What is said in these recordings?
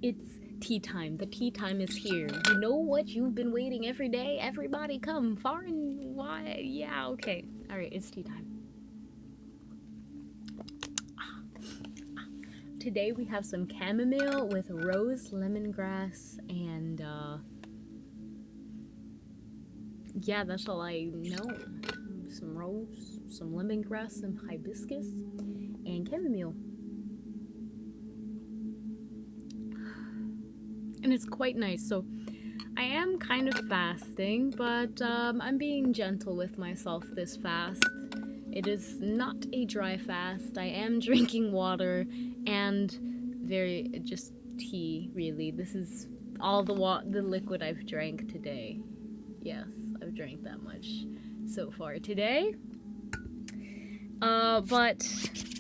It's tea time. The tea time is here. You know what you've been waiting every day? Everybody come far and wide. Yeah, okay. Alright, it's tea time. Today we have some chamomile with rose, lemongrass, and yeah, that's all I know. Some rose, some lemongrass, some hibiscus, and chamomile. And it's quite nice. So I am kind of fasting, but I'm being gentle with myself this fast. It is not a dry fast. I am drinking water and just tea, really. This is all the liquid I've drank today. Yes, I've drank that much so far today. But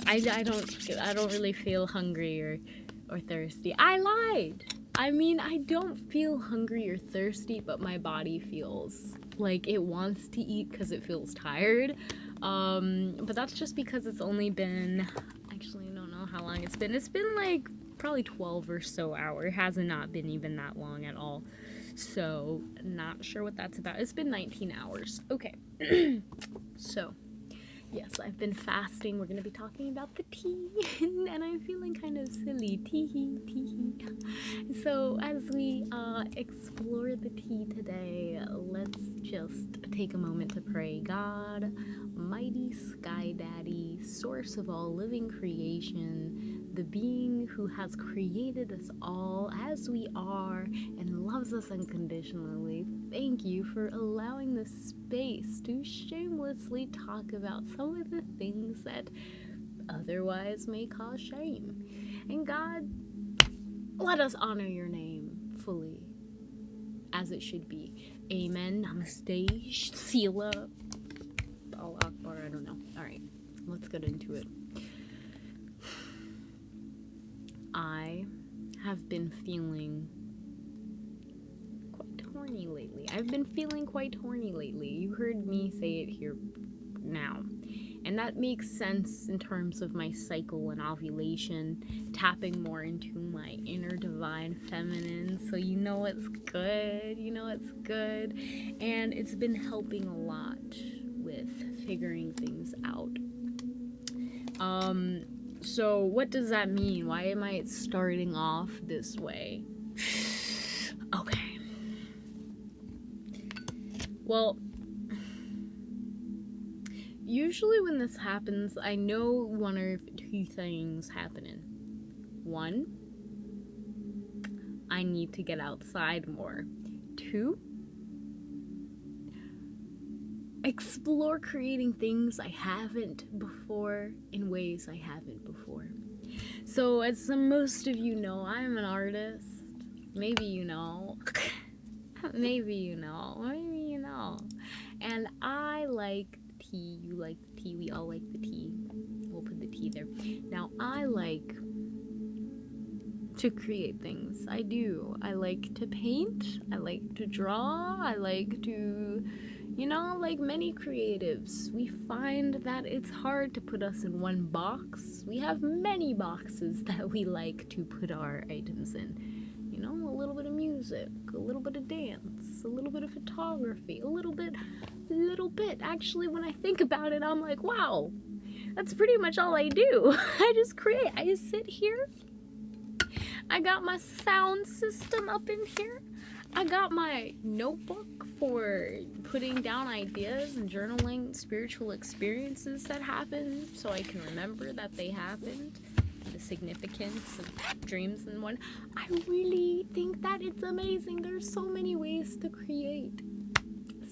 I don't really feel hungry or thirsty. I lied. I mean, I don't feel hungry or thirsty, but my body feels like it wants to eat because it feels tired. But that's just because it's only been, actually, I don't know how long it's been. It's been like probably 12 or so hours. It has not been even that long at all. So, not sure what that's about. It's been 19 hours. Okay. So, yes, I've been fasting. We're going to be talking about the tea, and I'm feeling kind of silly. Teehee. So, as we explore the tea today, let's just take a moment to pray. God, mighty sky daddy, source of all living creation, the being who has created us all as we are and loves us unconditionally, thank you for allowing the space to shamelessly talk about some of the things that otherwise may cause shame. And God, let us honor your name fully as it should be. Amen. Namaste. Sila. Allah Akbar. I don't know. Alright, let's get into it. I have been feeling quite horny lately. I've been feeling quite horny lately. You heard me say it here now. And that makes sense in terms of my cycle and ovulation, tapping more into my inner divine feminine. So you know it's good. You know it's good. And it's been helping a lot with figuring things out. So what does that mean? Why am I starting off this way? Okay. Well, usually when this happens, I know one or two things happening. One, I need to get outside more. Two, explore creating things I haven't before in ways I haven't before. So, as most of you know, I'm an artist. Maybe you know. Maybe you know. Maybe you know. And I like tea. You like the tea. We all like the tea. We'll put the tea there. Now, I like to create things. I do. I like to paint. I like to draw. I like to... You know, like many creatives, we find that it's hard to put us in one box. We have many boxes that we like to put our items in. You know, a little bit of music, a little bit of dance, a little bit of photography, a little bit. Actually, when I think about it, I'm like, wow, that's pretty much all I do. I just create. I just sit here. I got my sound system up in here. I got my notebook for putting down ideas and journaling spiritual experiences that happened so I can remember that they happened, the significance of dreams and what. I really think that it's amazing. There's so many ways to create.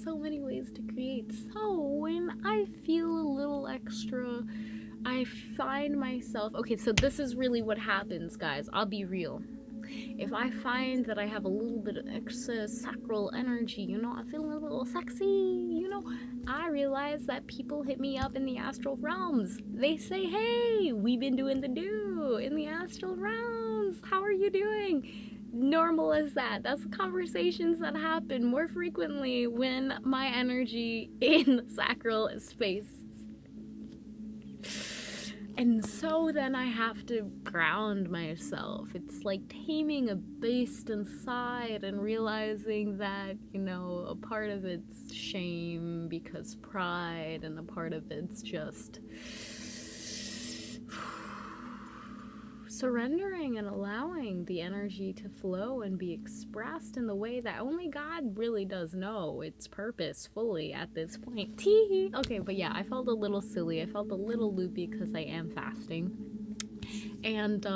So many ways to create. So when I feel a little extra, I find myself... Okay, so this is really what happens, guys. I'll be real. If I find that I have a little bit of excess sacral energy, you know, I'm feeling a little sexy, you know, I realize that people hit me up in the astral realms. They say, hey, we've been doing the do in the astral realms. How are you doing? Normal as that. That's conversations that happen more frequently when my energy in sacral space And so then I have to ground myself. It's like taming a beast inside and realizing that, a part of it's shame because pride, and a part of it's just surrendering and allowing the energy to flow and be expressed in the way that only God really does know its purpose fully at this point. Teehee. Okay, but yeah, I felt a little silly. I felt a little loopy because I am fasting. And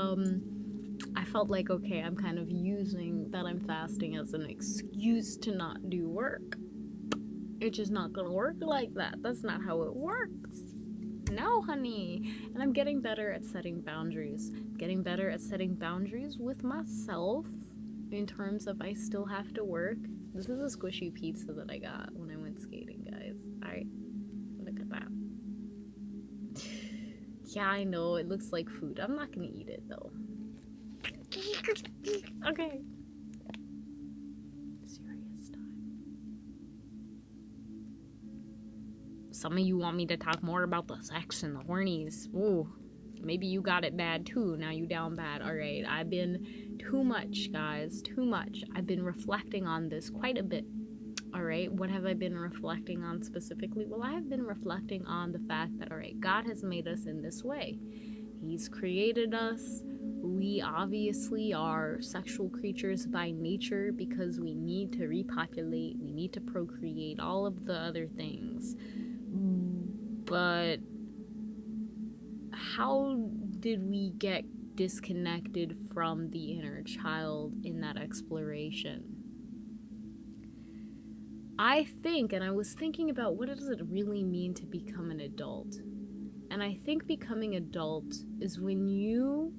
I felt like, okay, I'm kind of using that I'm fasting as an excuse to not do work. It's just not gonna work like that. That's not how it works. No, honey. And I'm getting better at setting boundaries. Getting better at setting boundaries with myself in terms of I still have to work. This is a squishy pizza that I got when I went skating, guys. Alright, look at that. Yeah, I know, it looks like food. I'm not gonna eat it, though. Okay. Serious time. Some of you want me to talk more about the sex and the hornies. Ooh, maybe you got it bad too. Now you down bad. All right, I've been too much, guys. Too much. I've been reflecting on this quite a bit. All right, what have I been reflecting on specifically? Well, I have been reflecting on the fact that, all right, God has made us in this way. He's created us. We obviously are sexual creatures by nature because we need to repopulate, we need to procreate, all of the other things. But how did we get disconnected from the inner child in that exploration? I think, and I was thinking about what does it really mean to become an adult? And I think becoming adult is when you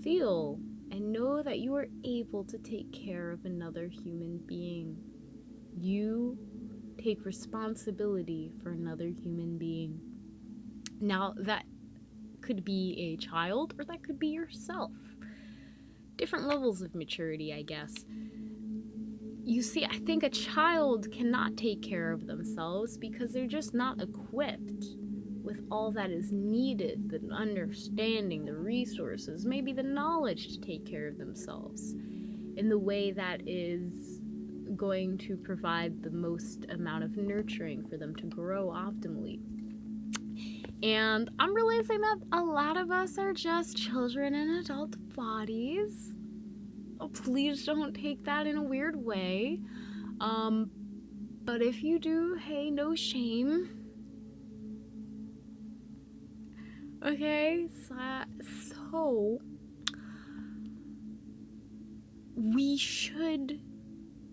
feel and know that you are able to take care of another human being. You take responsibility for another human being. Now, that could be a child or that could be yourself. Different levels of maturity, I guess. You see, I think a child cannot take care of themselves because they're just not equipped with all that is needed, the understanding, the resources, maybe the knowledge to take care of themselves in the way that is going to provide the most amount of nurturing for them to grow optimally. And I'm realizing that a lot of us are just children in adult bodies. Oh, please don't take that in a weird way. But if you do, hey, no shame. Okay, so we should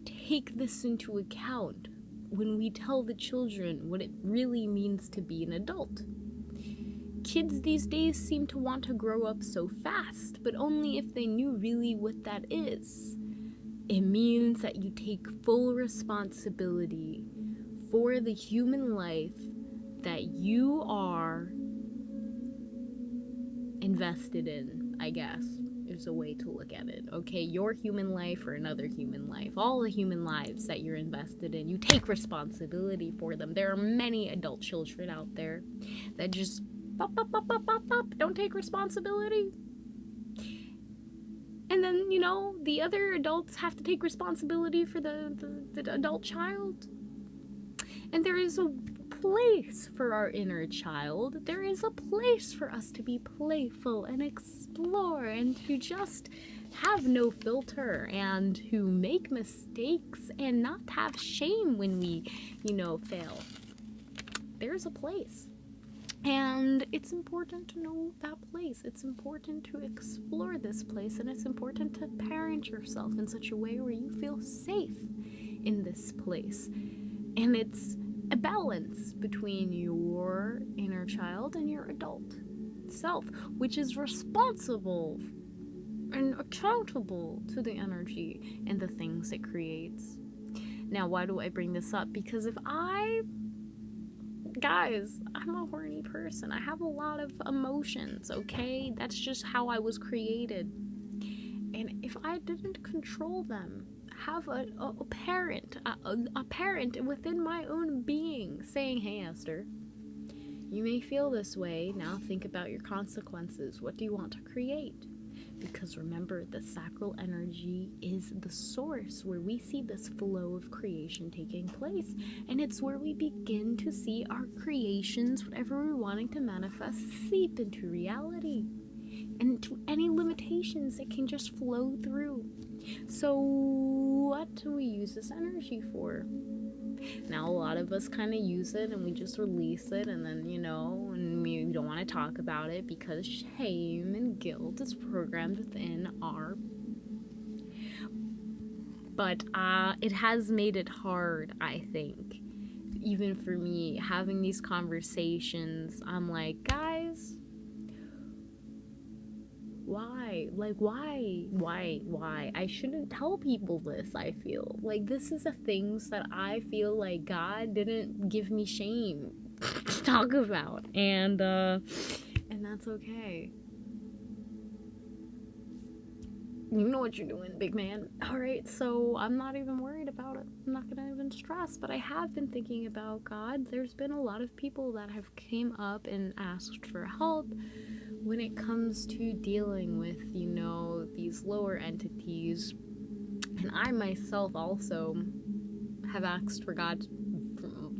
take this into account when we tell the children what it really means to be an adult. Kids these days seem to want to grow up so fast, but only if they knew really what that is. It means that you take full responsibility for the human life that you are invested in, I guess, is a way to look at it. Okay, your human life or another human life, all the human lives that you're invested in, you take responsibility for them. There are many adult children out there that just don't take responsibility. And then, the other adults have to take responsibility for the adult child. And there is a place for our inner child. There is a place for us to be playful and explore and to just have no filter and to make mistakes and not have shame when we, fail. There's a place. And it's important to know that place. It's important to explore this place, and it's important to parent yourself in such a way where you feel safe in this place. And it's a balance between your inner child and your adult self, which is responsible and accountable to the energy and the things it creates. Now, why do I bring this up? Because guys, I'm a horny person. I have a lot of emotions, okay? That's just how I was created. And if I didn't control them, have a parent within my own being saying, hey, Esther, You may feel this way. Now think about your consequences. What do you want to create? Because remember, the sacral energy is the source where we see this flow of creation taking place. And it's where we begin to see our creations, whatever we're wanting to manifest, seep into reality. And to any limitations that can just flow through. So what do we use this energy for? Now a lot of us kind of use it and we just release it, and then and we don't want to talk about it because shame and guilt is programmed within our. But it has made it hard, I think, even for me, having these conversations. I'm like, guys, why? Like, why? I shouldn't tell people this, I feel. Like, this is the things that I feel like God didn't give me shame to talk about. And that's okay. You know what you're doing, big man. Alright, so I'm not even worried about it. I'm not gonna even stress, but I have been thinking about God. There's been a lot of people that have came up and asked for help when it comes to dealing with, these lower entities. And I myself also have asked for God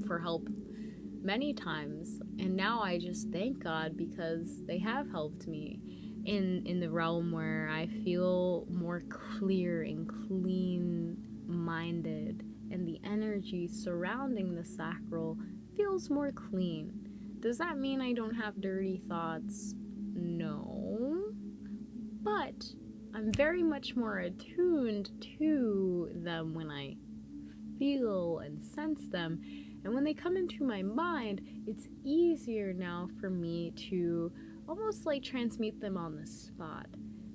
for help many times. And now I just thank God because they have helped me in the realm where I feel more clear and clean-minded. And the energy surrounding the sacral feels more clean. Does that mean I don't have dirty thoughts? No, but I'm very much more attuned to them when I feel and sense them, and when they come into my mind, it's easier now for me to almost like transmute them on the spot.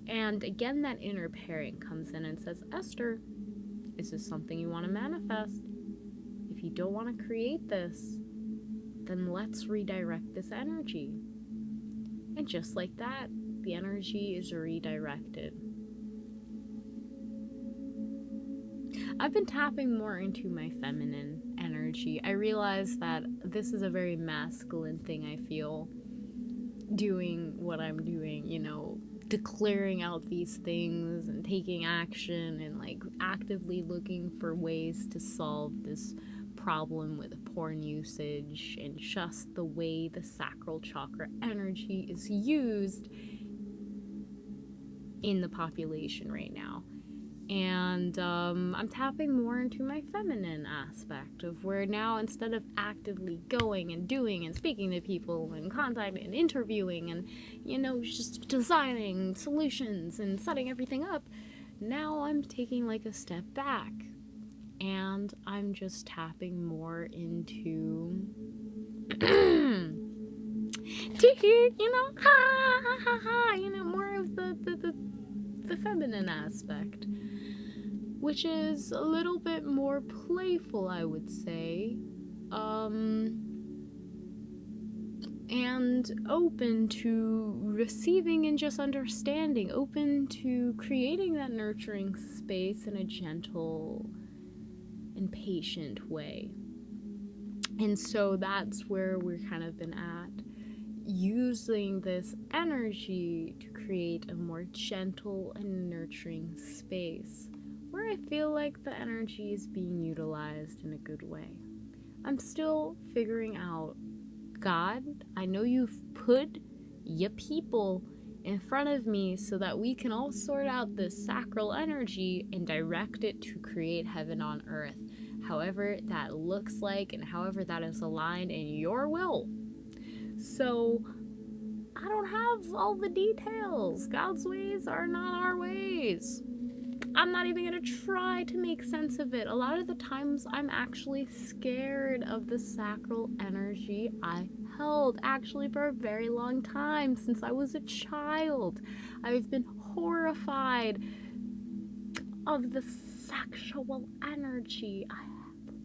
And again, that inner parent comes in and says, Esther, is this something you want to manifest? If you don't want to create this, then let's redirect this energy. And just like that, the energy is redirected. I've been tapping more into my feminine energy. I realize that this is a very masculine thing, I feel, doing what I'm doing, declaring out these things and taking action and like actively looking for ways to solve this problem with porn usage and just the way the sacral chakra energy is used in the population right now. And I'm tapping more into my feminine aspect of where now, instead of actively going and doing and speaking to people and contacting and interviewing and just designing solutions and setting everything up, now I'm taking like a step back. And I'm just tapping more into Teahee, more of the feminine aspect, which is a little bit more playful, I would say, and open to receiving and just understanding, open to creating that nurturing space in a gentle and patient way. And so that's where we've kind of been at, using this energy to create a more gentle and nurturing space where I feel like the energy is being utilized in a good way. I'm still figuring out, God, I know you've put your people in front of me so that we can all sort out this sacral energy and direct it to create heaven on earth, however that looks like and however that is aligned in your will. So I don't have all the details. God's ways are not our ways. I'm not even going to try to make sense of it. A lot of the times I'm actually scared of the sacral energy I held, actually for a very long time, since I was a child. I've been horrified of the sexual energy I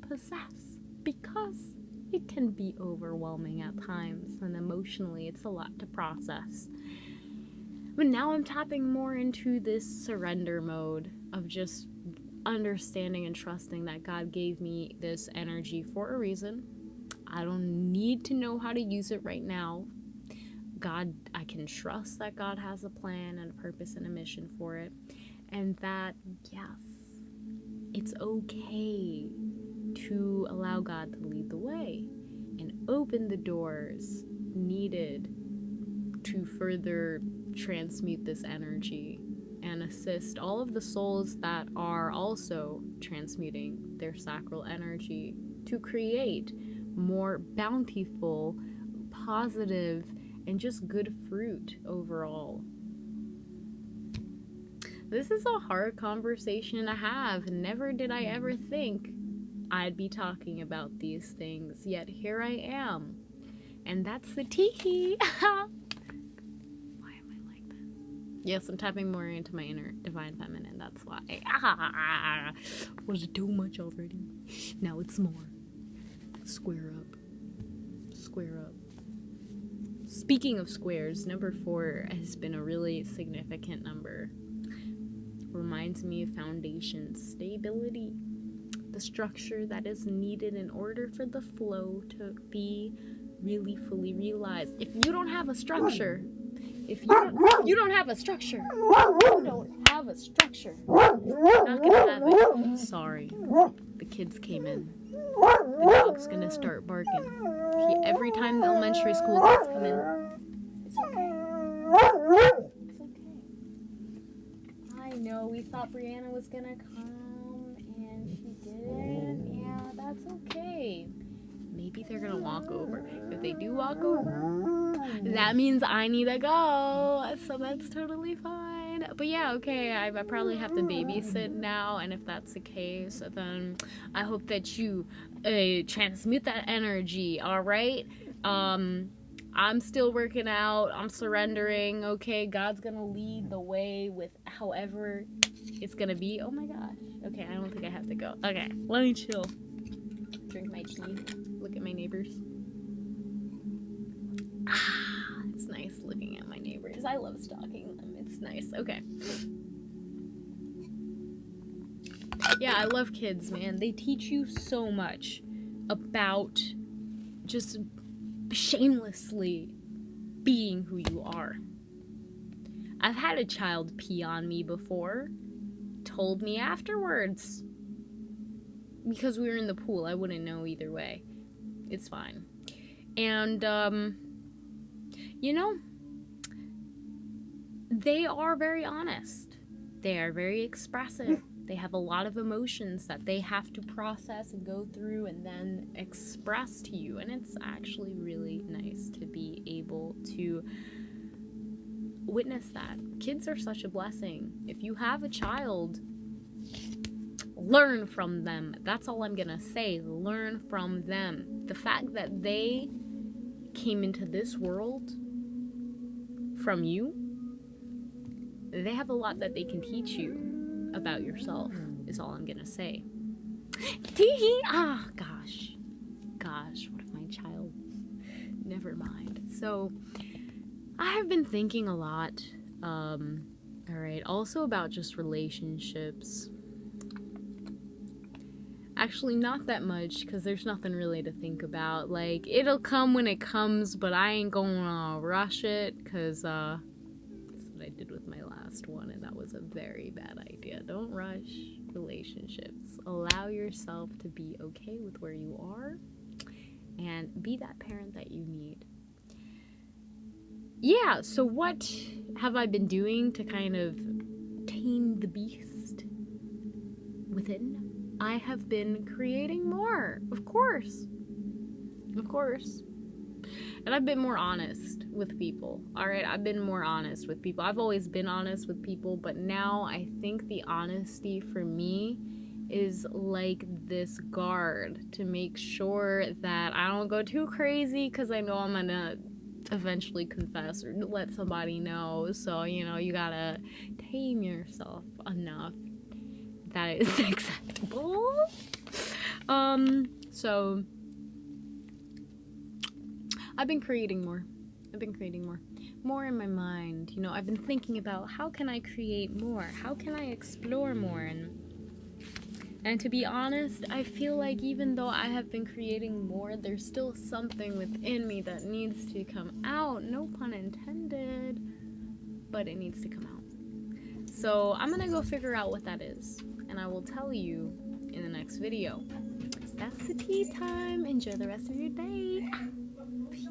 possess because it can be overwhelming at times, and emotionally it's a lot to process. But now I'm tapping more into this surrender mode of just understanding and trusting that God gave me this energy for a reason. I don't need to know how to use it right now. God, I can trust that God has a plan and a purpose and a mission for it. And that, yes, it's okay to allow God to lead the way and open the doors needed to further transmute this energy and assist all of the souls that are also transmuting their sacral energy to create more bountiful, positive, and just good fruit overall. This is a hard conversation to have. Never did I ever think I'd be talking about these things, yet here I am. And that's the teehee. Why am I like this? Yes, I'm tapping more into my inner divine feminine, that's why. Was it too much already? Now it's more. Square up. Square up. Speaking of squares, number 4 has been a really significant number. Reminds me of foundation stability, the structure that is needed in order for the flow to be really fully realized. If you don't have a structure, you don't have a structure, not gonna have it. Sorry, the kids came in. The dog's gonna start barking. Every time the elementary school kids come in, it's okay. It's okay. I know, we thought Brianna was gonna come, and she didn't. Yeah, that's okay. Maybe they're gonna walk over. If they do walk over, that means I need to go, so that's totally fine. But yeah, okay, I probably have to babysit now, and if that's the case, then I hope that you transmute that energy, alright? I'm still working out, I'm surrendering, okay? God's gonna lead the way with however it's gonna be. Oh my gosh. Okay, I don't think I have to go. Okay, let me chill. Drink my tea. Look at my neighbors. It's nice looking at my neighbors. I love stalking them. It's nice. Okay. Yeah, I love kids, man. They teach you so much about just shamelessly being who you are. I've had a child pee on me before. Told me afterwards. Because we were in the pool, I wouldn't know either way. It's fine. And, you know, they are very honest. They are very expressive. They have a lot of emotions that they have to process and go through and then express to you. And it's actually really nice to be able to witness that. Kids are such a blessing. If you have a child, learn from them. That's all I'm gonna say. Learn from them. The fact that they came into this world from you, they have a lot that they can teach you about yourself, is all I'm gonna say. Teehee! Gosh, what if my child... Never mind. So, I have been thinking a lot, alright, also about just relationships. Actually, not that much, because there's nothing really to think about. Like, it'll come when it comes, but I ain't gonna rush it, because, that's what I did with my last one, and that was a very bad idea. Don't rush relationships. Allow yourself to be okay with where you are, and be that parent that you need. Yeah, so what have I been doing to kind of tame the beast within? I have been creating more, of course. And I've been more honest with people, alright? I've been more honest with people. I've always been honest with people, but now I think the honesty for me is like this guard to make sure that I don't go too crazy, because I know I'm gonna eventually confess or let somebody know. So, you know, you gotta tame yourself enough that is acceptable. So I've been creating more. More in my mind. You know, I've been thinking about how can I create more? How can I explore more? And And to be honest, I feel like even though I have been creating more, there's still something within me that needs to come out. No pun intended, but it needs to come out. So I'm gonna go figure out what that is, and I will tell you in the next video. That's the tea time. Enjoy the rest of your day. Peace.